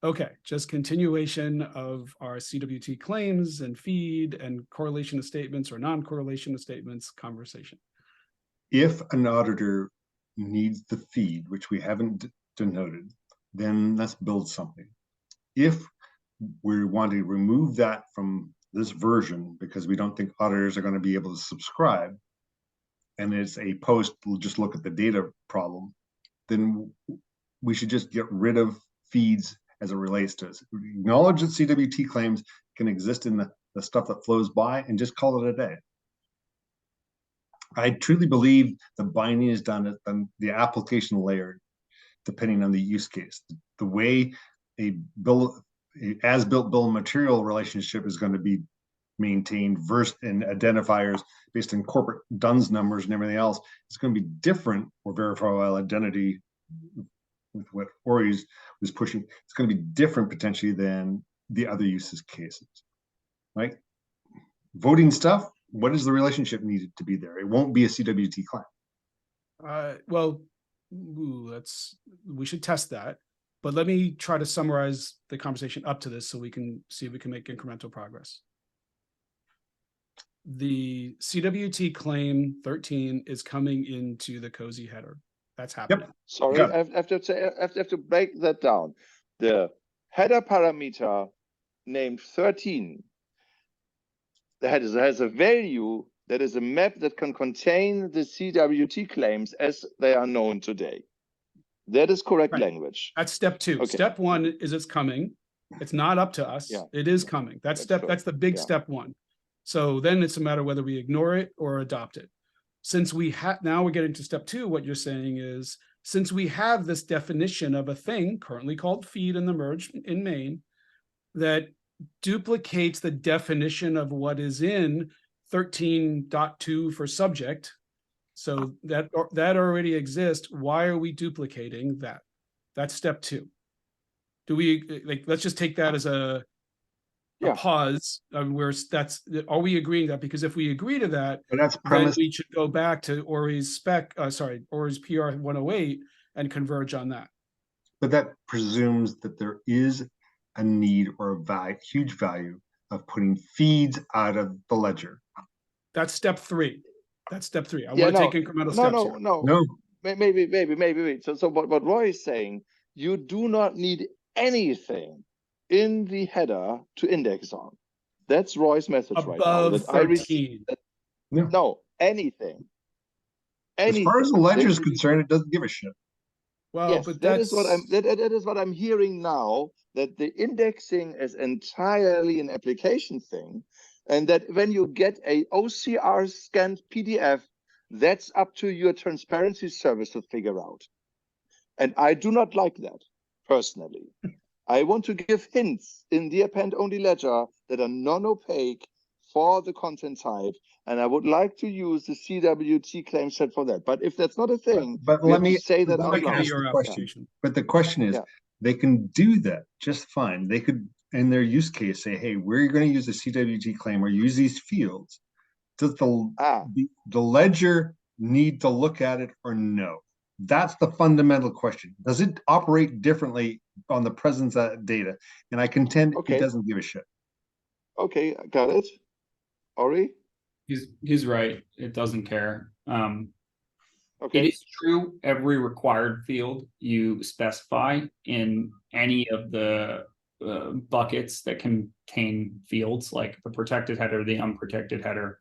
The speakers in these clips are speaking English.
Okay, just continuation of our CWT claims and feed and correlation of statements or non-correlation of statements conversation. If an auditor needs the feed, which we haven't denoted, then let's build something. If we want to remove that from this version because we don't think auditors are going to be able to subscribe, and it's a post, we'll just look at the data problem, then we should just get rid of feeds as it relates to us. Acknowledge that CWT claims can exist in the stuff that flows by and just call it a day. I truly believe the binding is done at the application layer, depending on the use case. The way a as-built bill of material relationship is going to be maintained versus in identifiers based on corporate DUNS numbers and everything else, it's going to be different for verifiable identity with what Ori was pushing. It's going to be different potentially than the other uses cases, right? Voting stuff, what is the relationship needed to be there? It won't be a CWT claim. Well, we should test that, but let me try to summarize the conversation up to this so we can see if we can make incremental progress. The CWT claim 13 is coming into the COSI header. That's happening. Yep. Sorry, I have to break that down. The header parameter named 13 that has a value that is a map that can contain the CWT claims as they are known today. That is correct language. That's step 2. Okay. Step 1 is it's coming. It's not up to us. Yeah. It is coming. That's the big step 1. So then it's a matter whether we ignore it or adopt it. Since we have, now we're getting to step 2, what you're saying is, since we have this definition of a thing currently called feed in the merge in main, that duplicates the definition of what is in 13.2 for subject. So that already exists. Why are we duplicating that? That's step 2. Do we, let's just take that as a pause where are we agreeing that? Because if we agree to that, then we should go back to Ori's Ori's PR 108 and converge on that. But that presumes that there is a need or a huge value of putting feeds out of the ledger. That's step 3. That's step 3. I want to take incremental steps here. No. Maybe. So what Roy is saying, you do not need anything in the header to index on. That's Roy's message above right now. That 13. No, anything. As far as the ledger is concerned, it doesn't give a shit. Well, yes, but that is what I'm hearing now, that the indexing is entirely an application thing, and that when you get a OCR scanned PDF, that's up to your transparency service to figure out. And I do not like that, personally. I want to give hints in the append-only ledger that are non-opaque for the content type, and I would like to use the CWT claim set for that. But if that's not a thing, but let me say that out loud. But the question is, they can do that just fine. They could, in their use case, say, hey, we're going to use a CWT claim or use these fields. Does the ledger need to look at it or no? That's the fundamental question. Does it operate differently on the presence of data? And I contend it doesn't give a shit. Okay, got it. Ori? He's right. It doesn't care. Okay. It is true, every required field you specify in any of the buckets that contain fields, like the protected header, the unprotected header,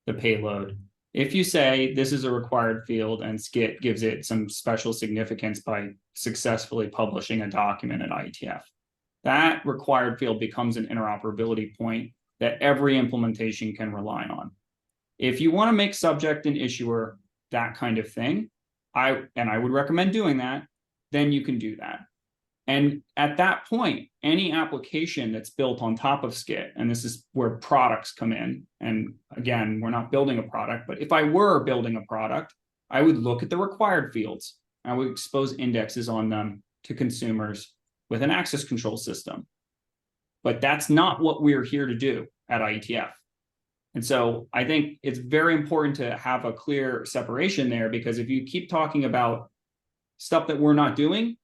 the payload. If you say this is a required field and SCITT gives it some special significance by successfully publishing a document at IETF, that required field becomes an interoperability point that every implementation can rely on. If you want to make subject and issuer that kind of thing, I would recommend doing that, then you can do that. And at that point, any application that's built on top of SCITT, and this is where products come in, and again, we're not building a product, but if I were building a product, I would look at the required fields. I would expose indexes on them to consumers with an access control system. But that's not what we're here to do at IETF. And so I think it's very important to have a clear separation there, because if you keep talking about stuff that we're not doing,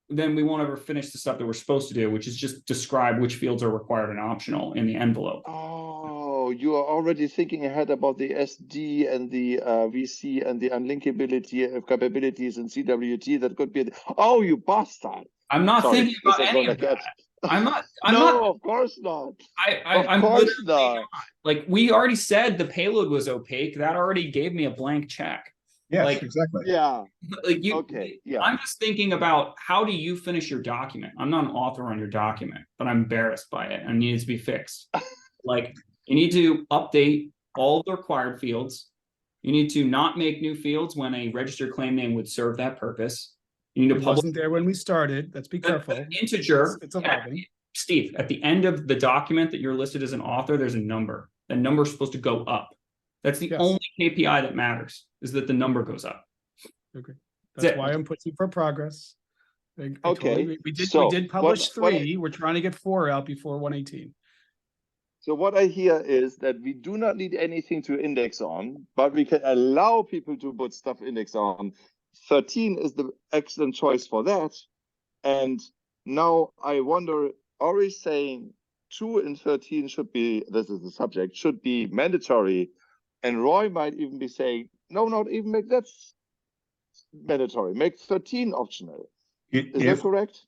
then we won't ever finish the stuff that we're supposed to do, which is just describe which fields are required and optional in the envelope. Oh, you are already thinking ahead about the SD and the VC and the unlinkability capabilities in CWT. That could be. Oh, you bastard! I'm not Sorry, thinking this about is any gonna of that. get- I'm not. No, of course not. I'm Of course literally not. like, we already said the payload was opaque. That already gave me a blank check. Yes, Like- exactly. Yeah. Like you, Okay. Yeah. I'm just thinking about how do you finish your document? I'm not an author on your document, but I'm embarrassed by it and it needs to be fixed. Like, you need to update all the required fields. You need to not make new fields when a registered claim name would serve that purpose. You need to It publish wasn't there when we started. Let's be careful. the integer. It's evolving. Steve, at the end of the document that you're listed as an author, there's a number. The number is supposed to go up. That's the Yes. only KPI that matters, is that the number goes up. Okay. That's That's it. why I'm pushing for progress. I Okay, we so did publish what I- 3. We're trying to get 4 out before 118. So what I hear is that we do not need anything to index on, but we can allow people to put stuff index on. 13 is the excellent choice for that. And now I wonder, Ori saying 2 and 13 should be, this is the subject, should be mandatory. And Roy might even be saying, no, not even make that mandatory, make 13 optional. Is that correct?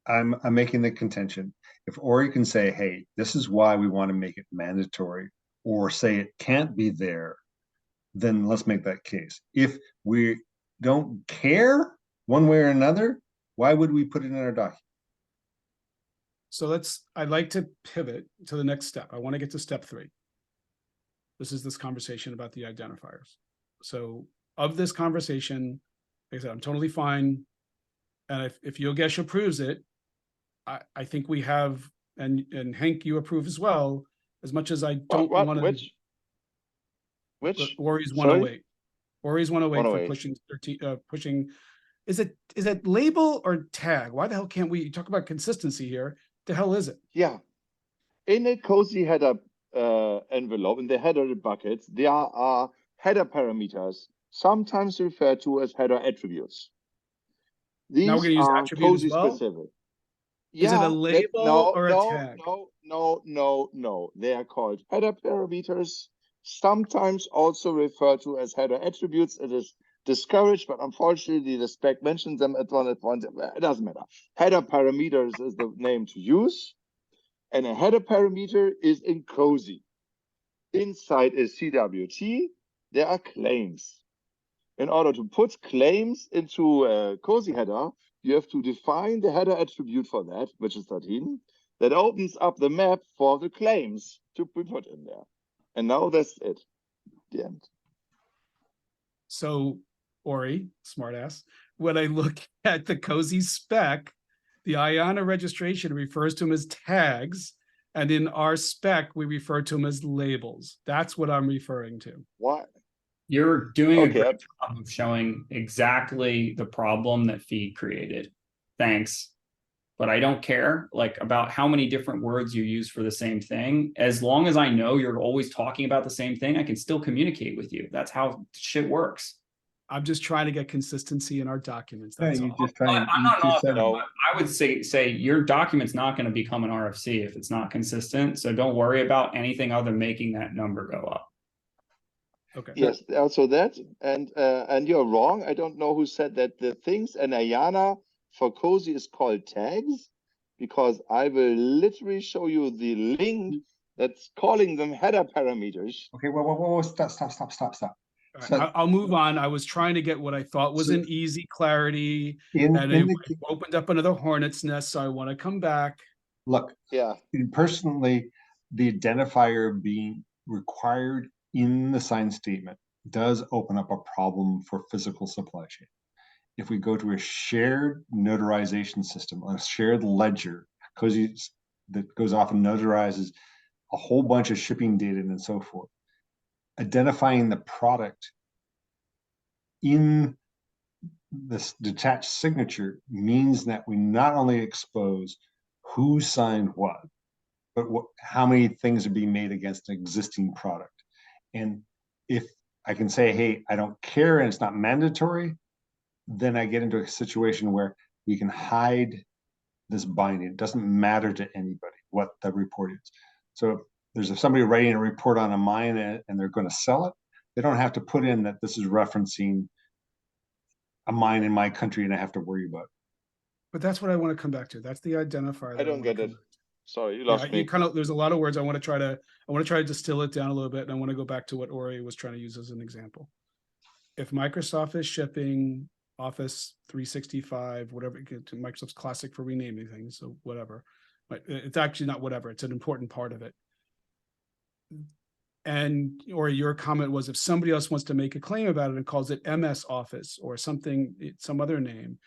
I'm making the contention. If Ori can say, hey, this is why we want to make it mandatory, or say it can't be there, then let's make that case. If we don't care one way or another, why would we put it in our document? So I'd like to pivot to the next step. I want to get to step 3. This conversation about the identifiers. So of this conversation, like I said, I'm totally fine. And if Yogesh approves it, I think we have, and Hank, you approve as well, as much as I don't want to. Which? Ori's Sorry? 108. Ori's 108 for 108. pushing 13, pushing. Is it label or tag? Why the hell can't we talk about consistency here? The hell is it? Yeah. In a cozy header envelope, in the header buckets, there are header parameters, sometimes referred to as header attributes. These Now we're gonna use are attribute as cozy well? specific. Is it a label or a tag? No. They are called header parameters, sometimes also referred to as header attributes. It is discouraged, but unfortunately the spec mentions them at one point. It doesn't matter. Header parameters is the name to use. And a header parameter is in cozy. Inside a CWT, there are claims. In order to put claims into a cozy header, you have to define the header attribute for that, which is 13. That opens up the map for the claims to be put in there. And now that's it. The end. So, Ori, smartass, when I look at the cozy spec, the IANA registration refers to them as tags, and in our spec, we refer to them as labels. That's what I'm referring to. What? You're doing a Okay. great job of showing exactly the problem that Feed created. Thanks. But I don't care like about how many different words you use for the same thing. As long as I know you're always talking about the same thing, I can still communicate with you. That's how shit works. I'm just trying to get consistency in our documents. That's all. I'm not an author, No. but I would say your document's not going to become an RFC if it's not consistent. So don't worry about anything other than making that number go up. Okay. Yes, also that, and you're wrong. I don't know who said that the things in IANA for cozy is called tags, because I will literally show you the link that's calling them header parameters. Okay, whoa, stop. All So- right, I'll move on. I was trying to get what I thought was So- an easy clarity, In and it the, opened up another hornet's nest, so I want to come back. look, Yeah. personally, the identifier being required in the signed statement does open up a problem for physical supply chain. If we go to a shared notarization system, a shared ledger, that goes off and notarizes a whole bunch of shipping data and so forth, identifying the product in this detached signature means that we not only expose who signed what, but how many things are being made against an existing product. And if I can say, hey, I don't care and it's not mandatory, then I get into a situation where we can hide this binding. It doesn't matter to anybody what the report is. So if there's somebody writing a report on a mine and they're going to sell it, they don't have to put in that this is referencing a mine in my country and I have to worry about it. But that's what I want to come back to. That's the identifier. I don't get it. Sorry, you lost me. There's a lot of words. I want to try to distill it down a little bit. And I want to go back to what Ori was trying to use as an example. If Microsoft is shipping Office 365, whatever, to Microsoft's Classic for renaming things, so whatever. But it's actually not whatever. It's an important part of it. And or your comment was if somebody else wants to make a claim about it and calls it MS Office or something, some other name,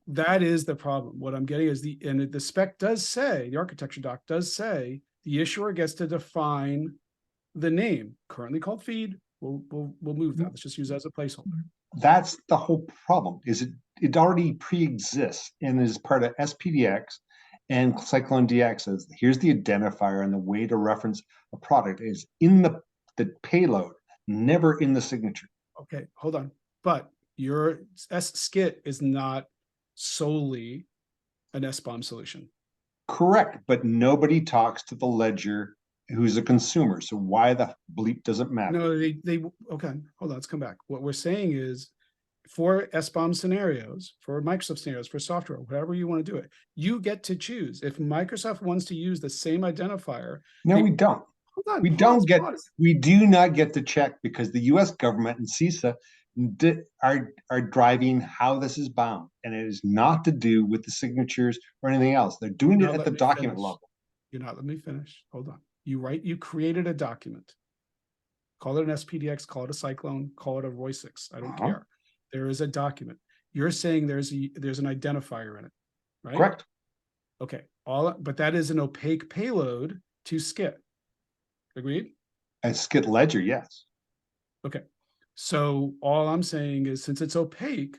that is the problem. What I'm getting is the spec does say, the architecture doc does say, the issuer gets to define the name, currently called feed. We'll move that. Let's just use that as a placeholder. That's the whole problem. Is it already pre-exists and is part of SPDX, and Cyclone DX says here's the identifier, and the way to reference a product is in the payload, never in the signature. Okay, hold on. But your SCITT is not solely an SBOM solution. Correct, but nobody talks to the ledger who's a consumer. So why the bleep doesn't matter? No, they okay, hold on, let's come back. What we're saying is for SBOM scenarios, for Microsoft scenarios, for software, whatever you want to do it, you get to choose. If Microsoft wants to use the same identifier. No, we don't. Hold on, we do not get to check because the US government and CISA are driving how this is bound, and it is not to do with the signatures or anything else. They're doing it at the document level. You're not letting me finish. Hold on. You created a document. Call it an SPDX, call it a Cyclone, call it a Roy6. I don't care. There is a document. You're saying there's an identifier in it, right? Correct. Okay. But that is an opaque payload to SCITT. Agreed? And SCITT ledger, yes. Okay. So all I'm saying is since it's opaque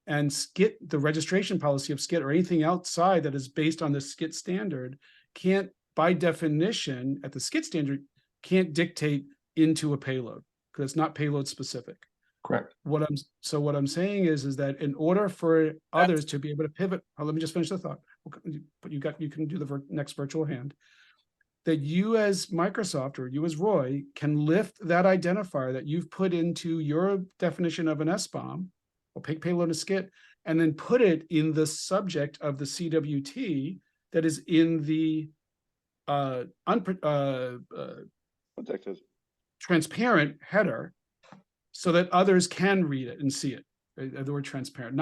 and SCITT, the registration policy of SCITT or anything outside that is based on the SCITT standard can't, by definition, at the SCITT standard, can't dictate into a payload because it's not payload specific. Correct. What I'm saying is that in order for others to be able to pivot, let me just finish the thought. But you can do the next virtual hand. That you as Microsoft or you as Roy can lift that identifier that you've put into your definition of an SBOM, opaque payload of SCITT, and then put it in the subject of the CWT that is in the transparent header, so that others can read it and see it. The word transparent,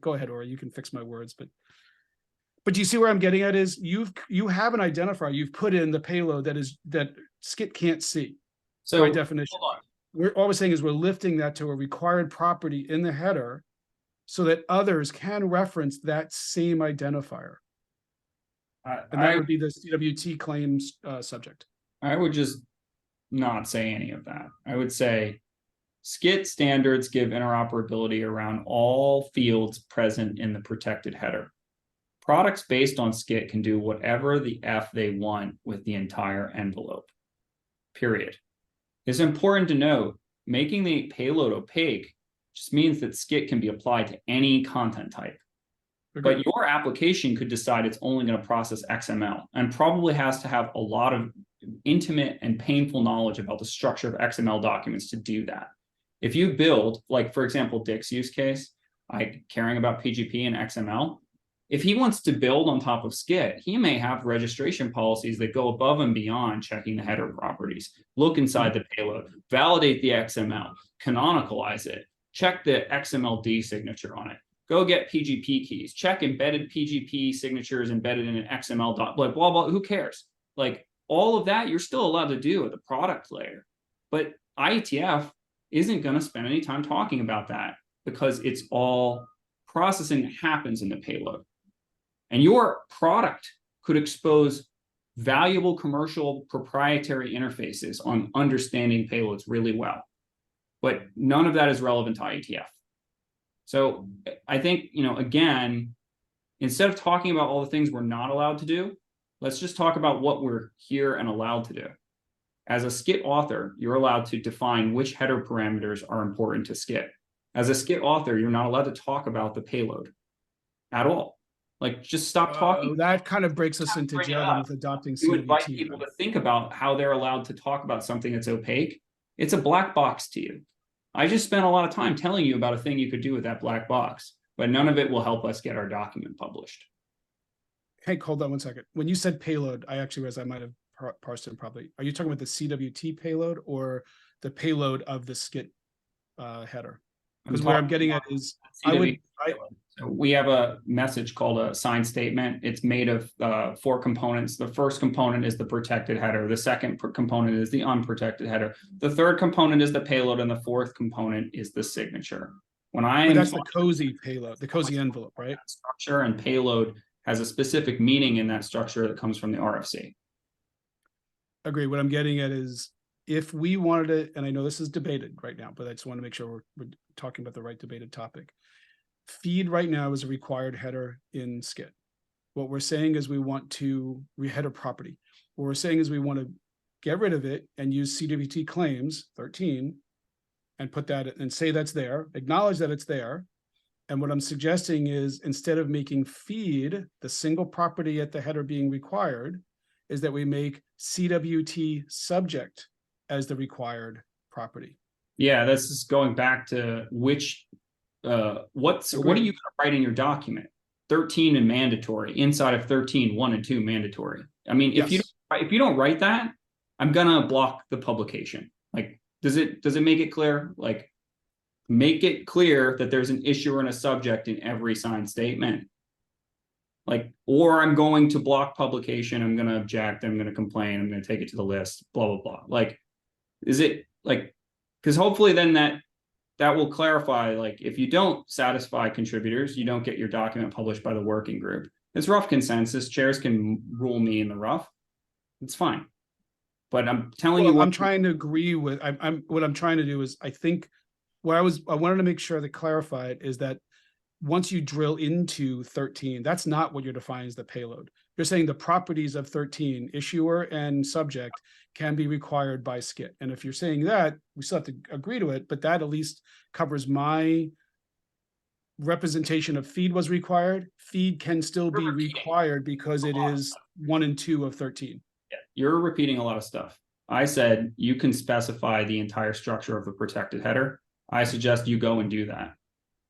go ahead, Ori, you can fix my words, but do you see where I'm getting at is you have an identifier, you've put in the payload that SCITT can't see. So by definition, all we're saying is we're lifting that to a required property in the header so that others can reference that same identifier. And that would be the CWT claims subject. I would just not say any of that. I would say SCITT standards give interoperability around all fields present in the protected header. Products based on SCITT can do whatever the F they want with the entire envelope, period. It's important to note, making the payload opaque just means that SCITT can be applied to any content type. But your application could decide it's only going to process XML and probably has to have a lot of intimate and painful knowledge about the structure of XML documents to do that. If you build, like, for example, Dick's use case, caring about PGP and XML, if he wants to build on top of SCITT, he may have registration policies that go above and beyond checking the header properties, look inside the payload, validate the XML, canonicalize it, check the XMLD signature on it. Go get PGP keys, check embedded PGP signatures embedded in an XML dot, blah, blah, blah, who cares? Like all of that, you're still allowed to do at the product layer. But IETF isn't going to spend any time talking about that because it's all processing that happens in the payload. And your product could expose valuable commercial proprietary interfaces on understanding payloads really well. But none of that is relevant to IETF. So I think, again, instead of talking about all the things we're not allowed to do, let's just talk about what we're here and allowed to do. As a SCITT author, you're allowed to define which header parameters are important to SCITT. As a SCITT author, you're not allowed to talk about the payload at all. Like, just stop talking. That kind of breaks us into Bring it jail then up. with adopting You invite CWT. people to think about how they're allowed to talk about something that's opaque. It's a black box to you. I just spent a lot of time telling you about a thing you could do with that black box, but none of it will help us get our document published. Hey, hold on one second. When you said payload, I actually realized I might have parsed it probably. Are you talking about the CWT payload or the payload of the SCITT header? Because where I'm getting at is So we have a message called a signed statement. It's made of 4 components. The first component is the protected header. The second component is the unprotected header. The third component is the payload, and the fourth component is the signature. When that's the cozy payload, the cozy envelope, right? Structure and payload has a specific meaning in that structure that comes from the RFC. Agree. What I'm getting at is if we wanted to, and I know this is debated right now, but I just want to make sure we're talking about the right debated topic. Feed right now is a required header in SCITT. What we're saying is we want to header property. What we're saying is we want to get rid of it and use CWT Claims 13 and put that and say that's there, acknowledge that it's there. And what I'm suggesting is instead of making feed the single property at the header being required, is that we make CWT subject as the required property. Yeah, this is going back to which, what are you writing in your document? 13 and mandatory, inside of 13, 1 and 2 mandatory. I mean, if you don't write that, I'm gonna block the publication. Like, does it make it clear? Like, make it clear that there's an issuer and a subject in every signed statement. Like, or I'm going to block publication, I'm going to object, I'm going to complain, I'm going to take it to the list, blah, blah, blah. Like, is it like, because hopefully then that will clarify, like, if you don't satisfy contributors, you don't get your document published by the working group. It's rough consensus. Chairs can rule me in the rough. It's fine. But I'm telling you what I'm trying to agree with, what I'm trying to do is, I think what I wanted to make sure that clarified is that once you drill into 13, that's not what you're defining as the payload. You're saying the properties of 13, issuer and subject, can be required by SCITT. And if you're saying that, we still have to agree to it, but that at least covers my representation of feed was required. Feed can still be required because it is 1 and 2 of 13. Yeah, you're repeating a lot of stuff. I said you can specify the entire structure of the protected header. I suggest you go and do that.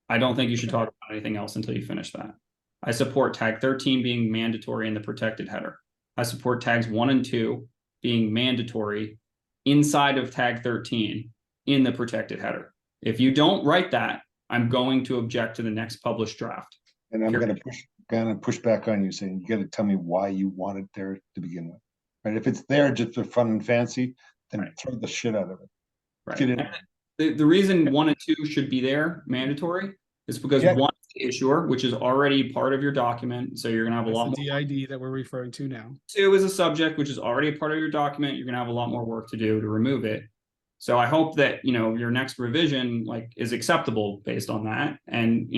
I don't think you should talk about anything else until you finish that. I support tag 13 being mandatory in the protected header. I support tags 1 and 2 being mandatory inside of tag 13 in the protected header. If you don't write that, I'm going to object to the next published draft. And I'm going to push back on you, saying you got to tell me why you want it there to begin with. Right? If it's there just for fun and fancy, then throw the shit out of it. Right. Get it. The reason 1 and 2 should be there mandatory is because 1 is the issuer, which is already part of your document. So you're going to have a lot more DID that we're referring to now. 2 is a subject, which is already a part of your document. You're going to have a lot more work to do to remove it. So I hope that, your next revision is acceptable based on that. And,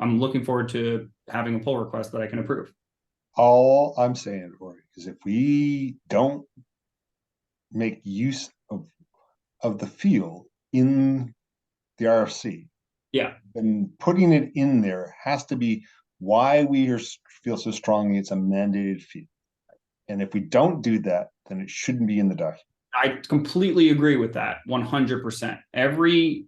I'm looking forward to having a pull request that I can approve. All I'm saying, Rory, is if we don't make use of the field in the RFC, then putting it in there has to be why we feel so strongly it's a mandated field. And if we don't do that, then it shouldn't be in the document. I completely agree with that 100%. Everything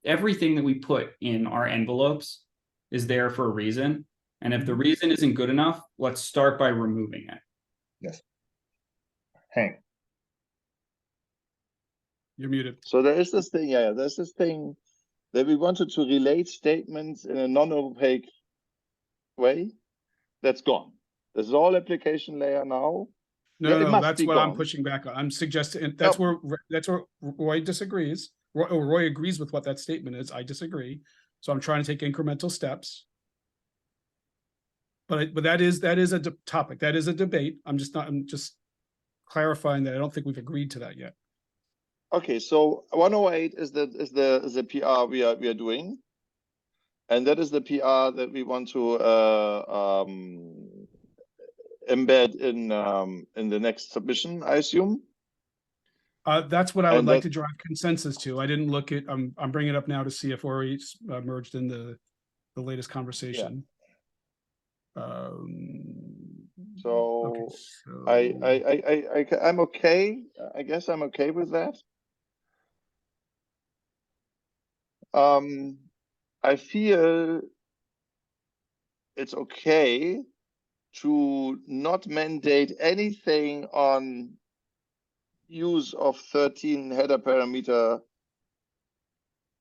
that we put in our envelopes is there for a reason. And if the reason isn't good enough, let's start by removing it. Yes. Hank. You're muted. So there is this thing, there's this thing that we wanted to relate statements in a non-opaque way. That's gone. This is all application layer now. No, that's what I'm pushing back on. I'm suggesting that's where Roy disagrees. Roy agrees with what that statement is. I disagree. So I'm trying to take incremental steps. But that is a topic. That is a debate. I'm just clarifying that I don't think we've agreed to that yet. Okay, so 108 is the PR we are doing, and that is the PR that we want to embed in the next submission, I assume. That's what I would And like that- to drive consensus to. I didn't look at, I'm bringing it up now to see if Ori's merged in the latest conversation. So Okay, so I'm okay. I guess I'm okay with that. I feel it's okay to not mandate anything on use of 13 header parameter,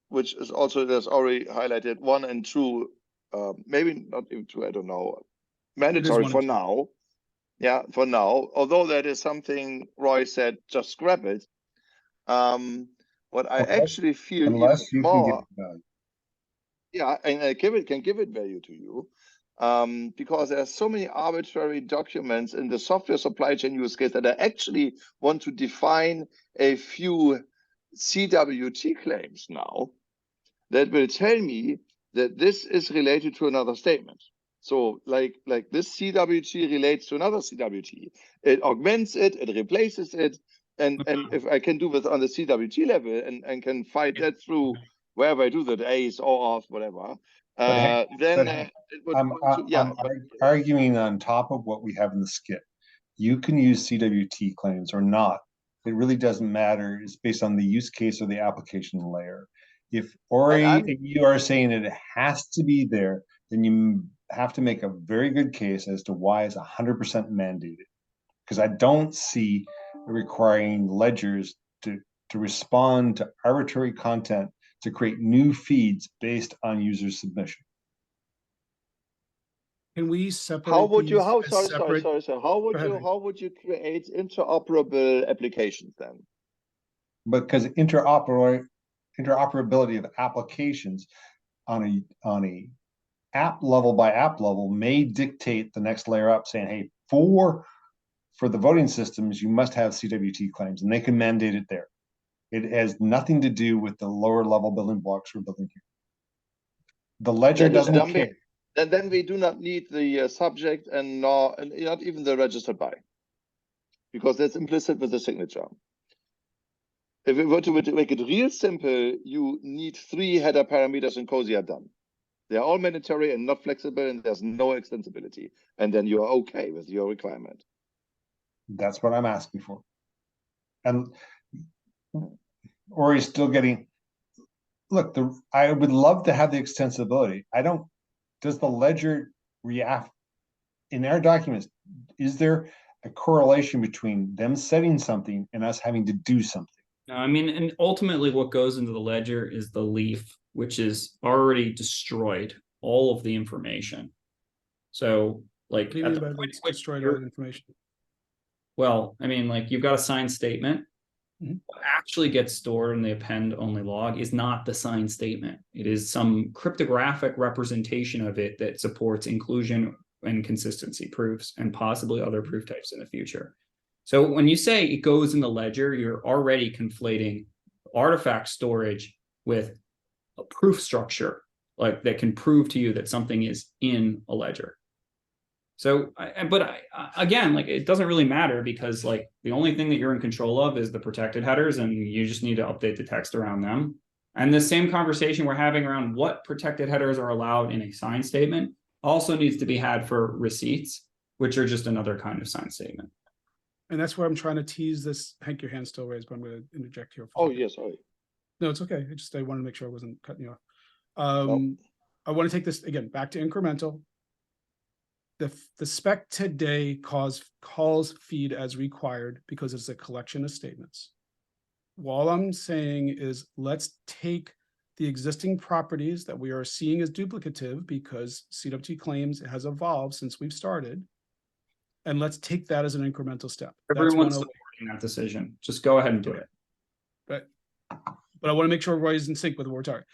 which is also, there's already highlighted 1 and 2, maybe not even 2, I don't know, mandatory for now. Yeah, for now, although that is something Roy said, just scrap it. What I actually feel unless even you can more, get it done. yeah, and I can give it value to you, because there are so many arbitrary documents in the software supply chain use case that I actually want to define a few CWT claims now that will tell me that this is related to another statement. So like this CWT relates to another CWT. It augments it, it replaces it. And if I can do this on the CWT level and can fight that through wherever I do that, A's or off, whatever, then it would I'm arguing on top of what we have in the SCITT. You can use CWT claims or not. It really doesn't matter. It's based on the use case or the application layer. If Ori, you are saying it has to be there, then you have to make a very good case as to why it's 100% mandated. Because I don't see requiring ledgers to respond to arbitrary content to create new feeds based on user submission. can we separate how would you these how as sorry separate? how would you create interoperable applications then? Because interoperability of applications on a app level by app level may dictate the next layer up, saying, hey, for the voting systems, you must have CWT claims, and they can mandate it there. It has nothing to do with the lower level building blocks we're building here. The ledger doesn't care. And then we do not need the subject and not even the registered by, because that's implicit with the signature. If we were to make it real simple, you need 3 header parameters and COSI are done. They're all mandatory and not flexible, and there's no extensibility. And then you are okay with your requirement. That's what I'm asking for. And Ori's still getting, look, I would love to have the extensibility. Does the ledger react in our documents? Is there a correlation between them setting something and us having to do something? No, I mean, and ultimately what goes into the ledger is the leaf, which is already destroyed all of the information. So like at the point destroyed all the information. Well, I mean, like you've got a signed statement. What actually gets stored in the append only log is not the signed statement. It is some cryptographic representation of it that supports inclusion and consistency proofs and possibly other proof types in the future. So when you say it goes in the ledger, you're already conflating artifact storage with a proof structure, like that can prove to you that something is in a ledger. So, again, like it doesn't really matter, because like the only thing that you're in control of is the protected headers, and you just need to update the text around them. And the same conversation we're having around what protected headers are allowed in a signed statement also needs to be had for receipts, which are just another kind of signed statement. And that's where I'm trying to tease this. Hank, your hand's still raised, but I'm going to interject here. Oh, yes, sorry. No, it's okay. I wanted to make sure I wasn't cutting you off. Nope. I want to take this again back to incremental. The spec today calls feed as required because it's a collection of statements. All I'm saying is let's take the existing properties that we are seeing as duplicative, because CWT claims has evolved since we've started, and let's take that as an incremental step. Everyone's supporting that decision. Just go ahead and do it. But I want to make sure Roy's in sync with what we're talking.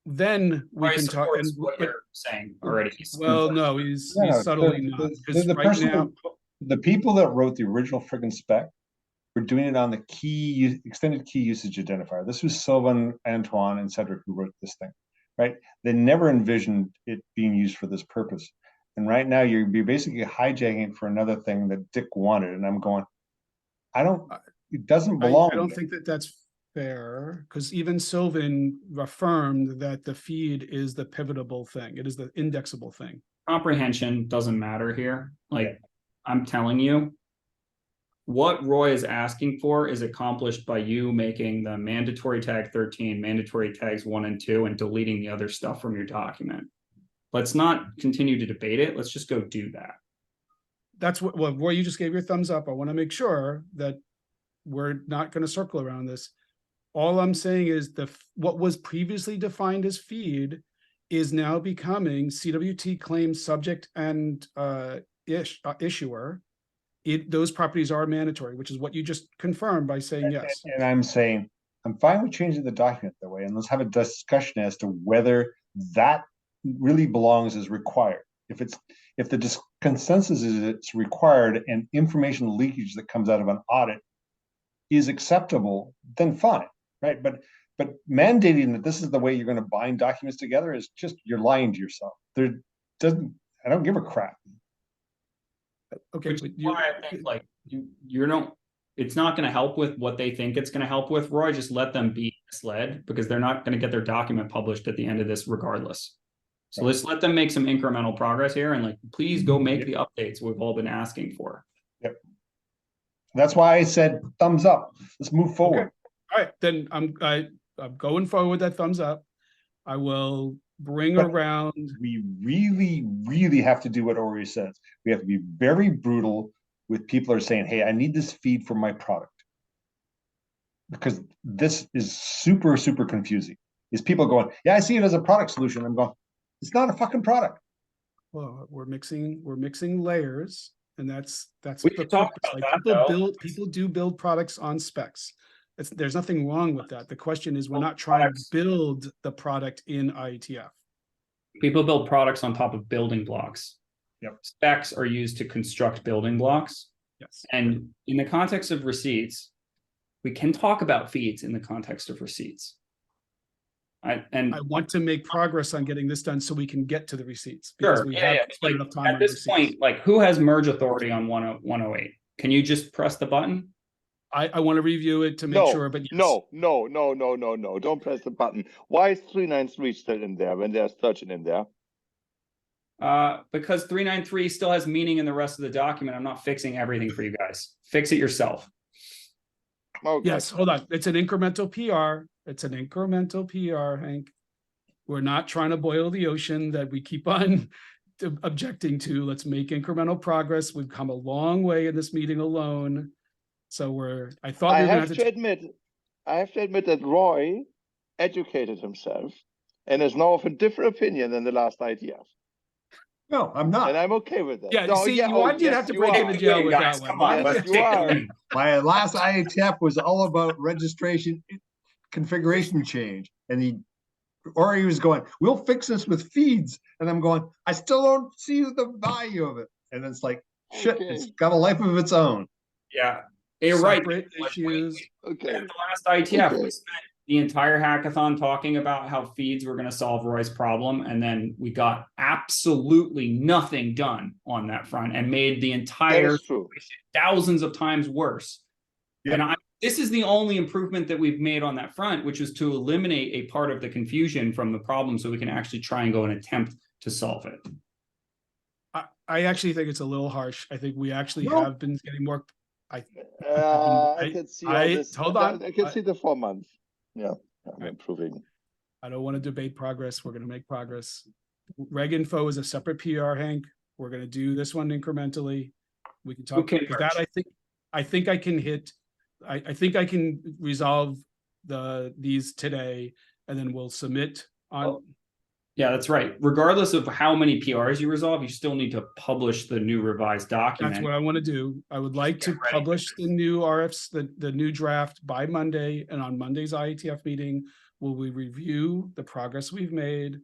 Then we can talk. And what you're saying already. Well, no, he's subtly not. The people that wrote the original friggin' spec were doing it on the extended key usage identifier. This was Sylvan, Antoine, and Cedric who wrote this thing, right? They never envisioned it being used for this purpose. And right now you're basically hijacking it for another thing that Dick wanted. And I'm going, it doesn't belong. I don't think that that's fair, because even Sylvan affirmed that the feed is the pivotable thing. It is the indexable thing. Comprehension doesn't matter here. Like, I'm telling you, what Roy is asking for is accomplished by you making the mandatory tag 13, mandatory tags 1 and 2, and deleting the other stuff from your document. Let's not continue to debate it. Let's just go do that. That's what, well, Roy, you just gave your thumbs up. I want to make sure that we're not going to circle around this. All I'm saying is what was previously defined as feed is now becoming CWT claims subject and issuer. Those properties are mandatory, which is what you just confirmed by saying yes. And I'm saying, I'm fine with changing the document that way, and let's have a discussion as to whether that really belongs as required. If the consensus is it's required and information leakage that comes out of an audit is acceptable, then fine, right? But mandating that this is the way you're going to bind documents together is just, you're lying to yourself. I don't give a crap. Okay, Which is why I think, like, you don't, it's not going to help with what they think it's going to help with, Roy. Just let them be misled, because they're not going to get their document published at the end of this regardless. So let's let them make some incremental progress here, and like, please go make the updates we've all been asking for. Yep. That's why I said thumbs up. Let's move forward. Okay. All right, then I'm going forward with that thumbs up. I will bring around. We really have to do what Ori says. We have to be very brutal with people who are saying, hey, I need this feed for my product. Because this is super confusing. Is people going, yeah, I see it as a product solution. I'm going, it's not a fucking product. Well, we're mixing layers, and that's We the can talk purpose. about Like, that, people do build products on specs. There's nothing wrong with that. The question is, we're not trying to build the product in IETF. People build products on top of building blocks. Yep. Specs are used to construct building blocks. Yes. And in the context of receipts, we can talk about feeds in the context of receipts. I want to make progress on getting this done so we can get to the receipts. Because sure, we have like, enough time at this point, like, who has merge authority on 108? Can you just press the button? I want to review it to make sure, but yes. No. Don't press the button. Why is 393 still in there when there's 13 in there? Because 393 still has meaning in the rest of the document. I'm not fixing everything for you guys. Fix it yourself. Okay. Yes, hold on. It's an incremental PR. It's an incremental PR, Hank. We're not trying to boil the ocean that we keep on objecting to. Let's make incremental progress. We've come a long way in this meeting alone. So I have to admit that Roy educated himself and is now of a different opinion than the last IETF. No, I'm not. And I'm okay with that. Yeah, no, see, yeah, why'd you have to break into jail with guys, that come one? on, Yes, you are. My last IETF was all about registration configuration change. And Ori was going, we'll fix this with feeds. And I'm going, I still don't see the value of it. And it's like, shit, it's got a life of its own. Yeah. You're right. Issues. Okay. At the last IETF, we spent the entire hackathon talking about how feeds were going to solve Roy's problem, and then we got absolutely nothing done on that front and made the entire thousands of times worse. Yep. And this is the only improvement that we've made on that front, which was to eliminate a part of the confusion from the problem so we can actually try and go and attempt to solve it. I actually think it's a little harsh. I think we actually have been getting more. I can see all this. Hold on. I can see the 4 months. Yeah, I'm improving. I don't want to debate progress. We're going to make progress. Reg Info is a separate PR, Hank. We're going to do this one incrementally. We can talk about that. I think I can hit. I think I can resolve these today, and then we'll submit on. Oh. Yeah, that's right. Regardless of how many PRs you resolve, you still need to publish the new revised document. That's what I want to do. I would like to publish the new RFs, the new draft by Monday, and on Monday's IETF meeting, we review the progress we've made,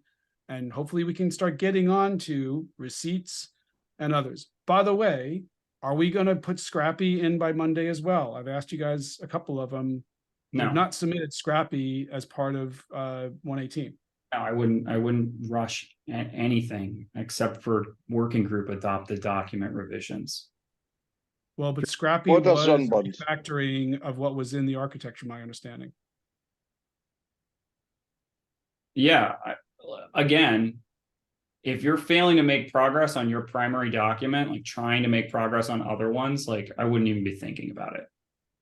and hopefully we can start getting on to receipts and others. By the way, are we going to put Scrappy in by Monday as well? I've asked you guys a couple of them. No. We've not submitted Scrappy as part of 118. No, I wouldn't rush anything except for working group adopted document revisions. Well, but Scrappy What does was John want? refactoring of what was in the architecture, my understanding. Yeah, again, if you're failing to make progress on your primary document, like trying to make progress on other ones, like I wouldn't even be thinking about it.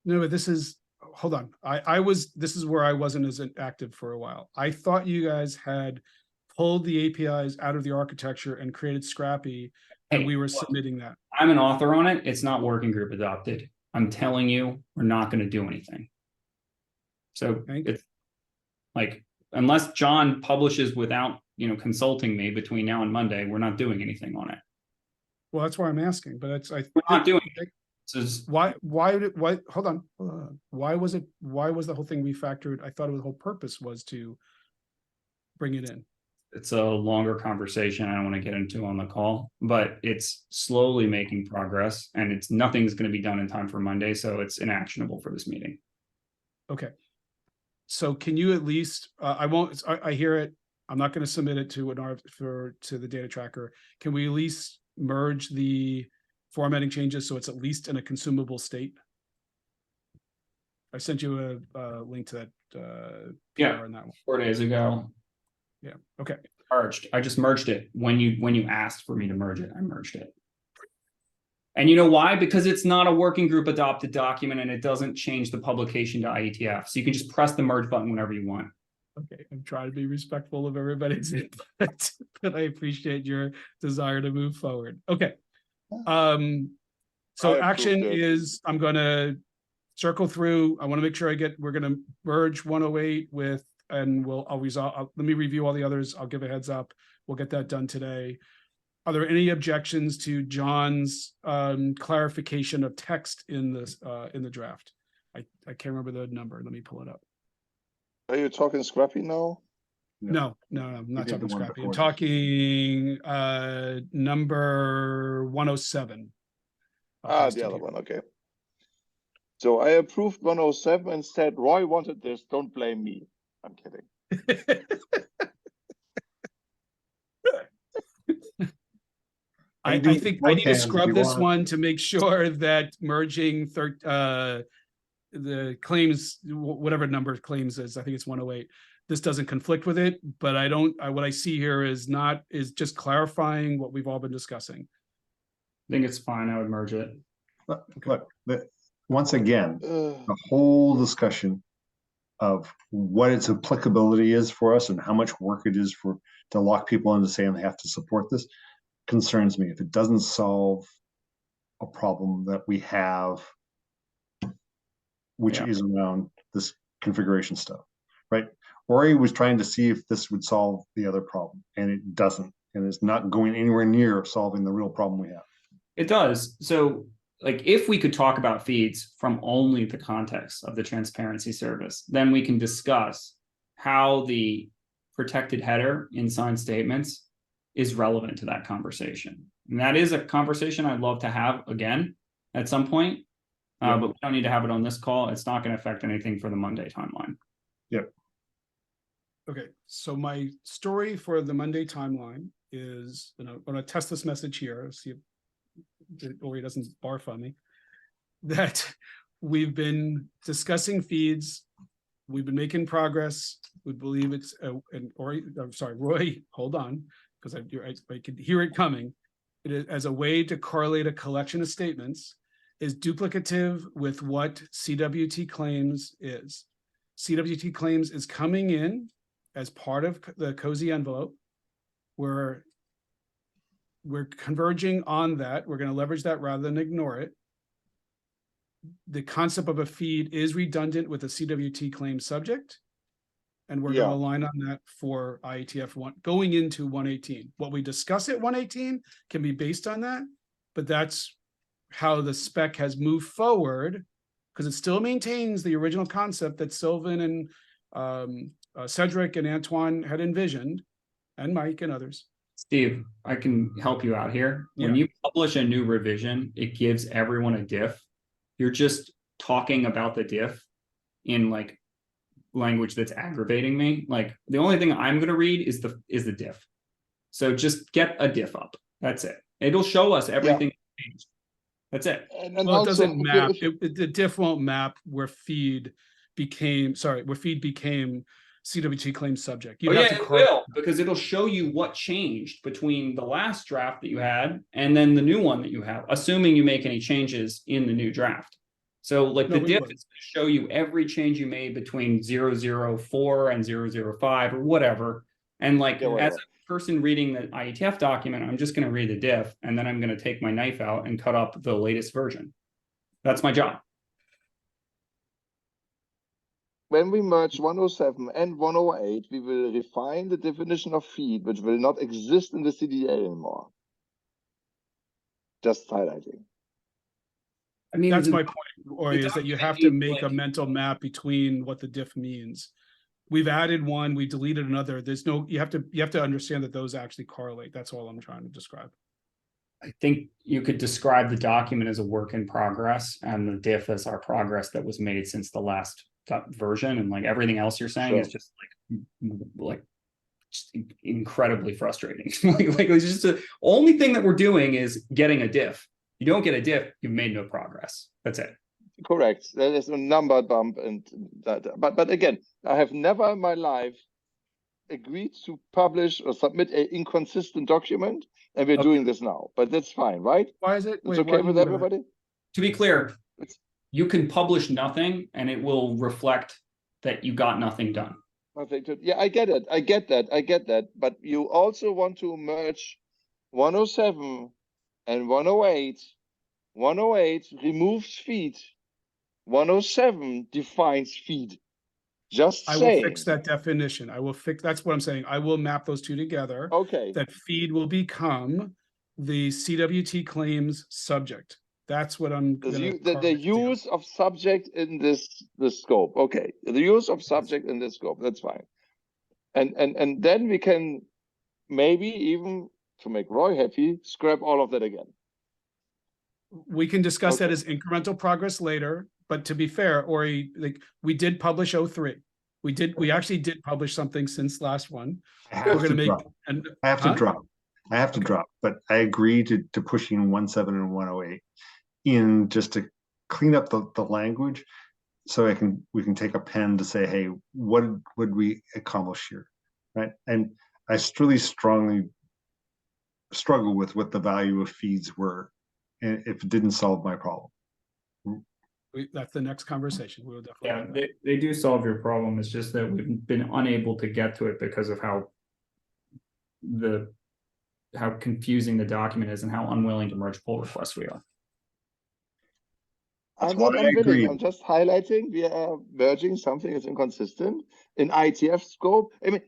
No, but this is, hold on. This is where I wasn't as active for a while. I thought you guys had pulled the APIs out of the architecture and created Scrappy, and we were submitting that. I'm an author on it. It's not working group adopted. I'm telling you, we're not going to do anything. So it's like, unless John publishes without, consulting me between now and Monday, we're not doing anything on it. Well, that's why I'm asking, but we're not doing it. Why hold on. Why was the whole thing refactored? I thought the whole purpose was to bring it in. It's a longer conversation I don't want to get into on the call, but it's slowly making progress, and nothing's going to be done in time for Monday, so it's inactionable for this meeting. Okay. So can you at least, I hear it. I'm not going to submit it to to the data tracker. Can we at least merge the formatting changes so it's at least in a consumable state? I sent you a link to that. Yeah, in that one. 4 days ago. Yeah. Okay. Merged. I just merged it when you asked for me to merge it. I merged it. And you know why? Because it's not a working group adopted document, and it doesn't change the publication to IETF. So you can just press the merge button whenever you want. Okay, I'm trying to be respectful of everybody's input, but I appreciate your desire to move forward. Okay. So action is, I'm going to circle through. I want to make sure we're going to merge 108 with, and I'll resolve. Let me review all the others. I'll give a heads up. We'll get that done today. Are there any objections to John's clarification of text in the draft? I can't remember the number. Let me pull it up. Are you talking Scrappy now? No, I'm not talking Scrappy. I'm talking number 107. The other one, okay. So I approved 107 and said, Roy wanted this, don't blame me. I'm kidding. I think I need to scrub this one to make sure that merging the claims, whatever number of claims is, I think it's 108. This doesn't conflict with it, but what I see here is just clarifying what we've all been discussing. I think it's fine. I would merge it. Look, once again, the whole discussion of what its applicability is for us and how much work it is to lock people into saying they have to support this concerns me. If it doesn't solve a problem that we have, which is around this configuration stuff, right? Ori was trying to see if this would solve the other problem, and it doesn't, and it's not going anywhere near solving the real problem we have. It does. So, like, if we could talk about feeds from only the context of the transparency service, then we can discuss how the protected header in signed statements is relevant to that conversation. And that is a conversation I'd love to have again at some point. But we don't need to have it on this call. It's not going to affect anything for the Monday timeline. Yep. Okay, so my story for the Monday timeline is, I'm going to test this message here, see if Ori doesn't barf on me, that we've been discussing feeds. We've been making progress. We believe it's, Roy, hold on, because I could hear it coming. It is, as a way to correlate a collection of statements, is duplicative with what CWT Claims is. CWT Claims is coming in as part of the cozy envelope. We're converging on that. We're going to leverage that rather than ignore it. The concept of a feed is redundant with a CWT Claims subject, and we're going to align on that for IETF 1 going into 118. What we discuss at 118 can be based on that, but that's how the spec has moved forward, because it still maintains the original concept that Sylvan and Cedric and Antoine had envisioned, and Mike and others. Steve, I can help you out here. When you publish a new revision, it gives everyone a diff. You're just talking about the diff in like language that's aggravating me. Like, the only thing I'm going to read is the diff. So just get a diff up. That's it. It'll show us everything changed. That's it. And Well, it also, doesn't map. The diff won't map where feed became CWT claims subject. Oh yeah, it will, because it'll show you what changed between the last draft that you had and then the new one that you have, assuming you make any changes in the new draft. So like the diff is going to show you every change you made between 004 and 005 or whatever. And like as a person reading the IETF document, I'm just going to read the diff and then I'm going to take my knife out and cut up the latest version. That's my job. When we merge 107 and 108, we will refine the definition of feed, which will not exist in the CDA anymore. Just highlighting. I mean, that's my point, or is that you have to make a mental map between what the diff means. We've added one, we deleted another. There's no, you have to understand that those actually correlate. That's all I'm trying to describe. I think you could describe the document as a work in progress and the diff as our progress that was made since the last version, and like everything else you're saying is just like just incredibly frustrating. like it's just the only thing that we're doing is getting a diff. You don't get a diff, you've made no progress. That's it. Correct. There is a number bump, and that. But again, I have never in my life agreed to publish or submit an inconsistent document, and we're doing this now. But that's fine, right? Why is it? It's okay with everybody. To be clear, you can publish nothing, and it will reflect that you got nothing done. Yeah, I get it. I get that. But you also want to merge 107 and 108. 108 removes feed. 107 defines feed. I will fix that definition. That's what I'm saying. I will map those two together. Okay. That feed will become the CWT claims subject. That's what I'm the use of subject in this scope. Okay. The use of subject in this scope. That's fine. And then we can maybe even, to make Roy happy, scrap all of that again. We can discuss that as incremental progress later, but to be fair, Ori, like we did publish 03. We actually did publish something since last one. I have to drop, but I agree to pushing 17 and 108 in just to clean up the language, so we can take a pen to say, hey, what would we accomplish here, right? And I really strongly struggle with what the value of feeds were, and if it didn't solve my problem. That's the next conversation. We'll definitely. Yeah, they do solve your problem. It's just that we've been unable to get to it because of how confusing the document is and how unwilling to merge pull requests we are. I'm not unwilling. I'm just highlighting we are merging something that's inconsistent in IETF scope. I mean,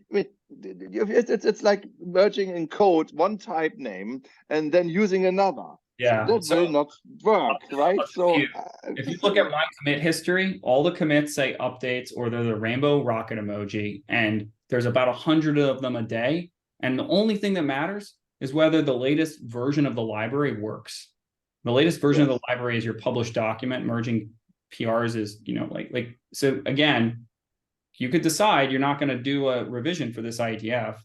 it's like merging in code one type name and then using another. Yeah, so that will not work, right? So if you look at my commit history, all the commits say updates or they're the rainbow rocket emoji, and there's about 100 of them a day. And the only thing that matters is whether the latest version of the library works. The latest version of the library is your published document. Merging PRs is, so again, you could decide you're not going to do a revision for this IETF.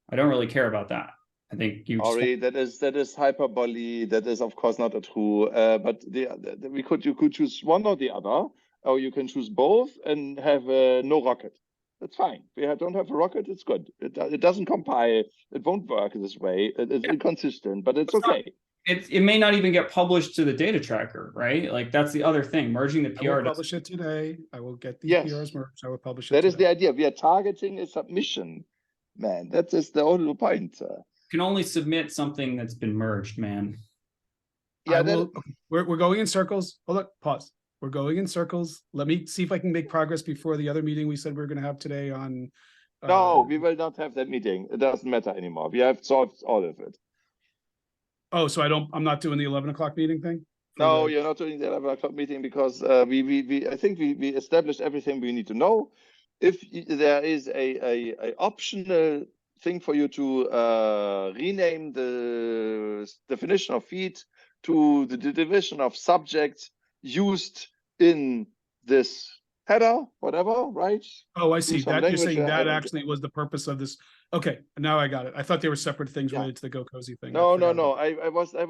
I don't really care about that. I think you. Sorry, that is hyperbole. That is, of course, not a true. But you could choose one or the other, or you can choose both and have no rocket. That's fine. We don't have a rocket. It's good. It doesn't compile. It won't work this way. It's inconsistent, but it's okay. It may not even get published to the data tracker, right? Like that's the other thing. Merging the PR. I will publish it today. I will get the PRs merged. I will publish it. That is the idea. We are targeting a submission, man. That is the whole point. Can only submit something that's been merged, man. Yeah, we're going in circles. Hold on, pause. We're going in circles. Let me see if I can make progress before the other meeting we said we were going to have today on. No, we will not have that meeting. It doesn't matter anymore. We have solved all of it. Oh, so I'm not doing the 11 o'clock meeting thing? No, you're not doing the 11 o'clock meeting because I think we established everything we need to know. If there is a optional thing for you to rename the definition of feed to the division of subjects used in this header, whatever, right? Oh, I see. That you're saying that actually was the purpose of this Okay, now I got it. I thought they were separate things Yeah. related to the Go Cozy thing. No, no, forgot no. about I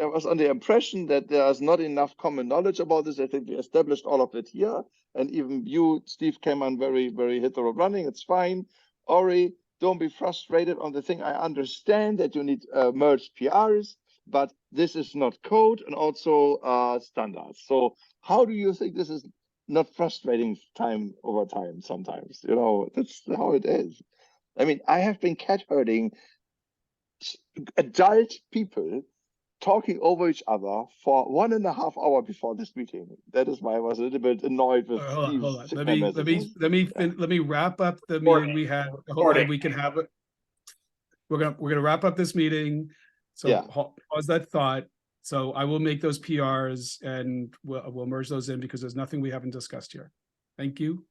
was under the impression that there's not enough common knowledge about this. I think we established all of it here, and even you, Steve, came on very, very hit the road running. It's fine. Ori, don't be frustrated on the thing. I understand that you need merged PRs, but this is not code and also standards. So how do you think this is not frustrating time over time sometimes? You know, that's how it is. I mean, I have been cat herding adult people talking over each other for 1.5 hours before this meeting. That is why I was a little bit annoyed with hold on. Steve's messages. Let me wrap up the Recording. meeting we had, Recording. and we can have it. We're gonna wrap up this meeting. So Yeah. pause that thought. So I will make those PRs and we'll merge those in because there's nothing we haven't discussed here. Thank you.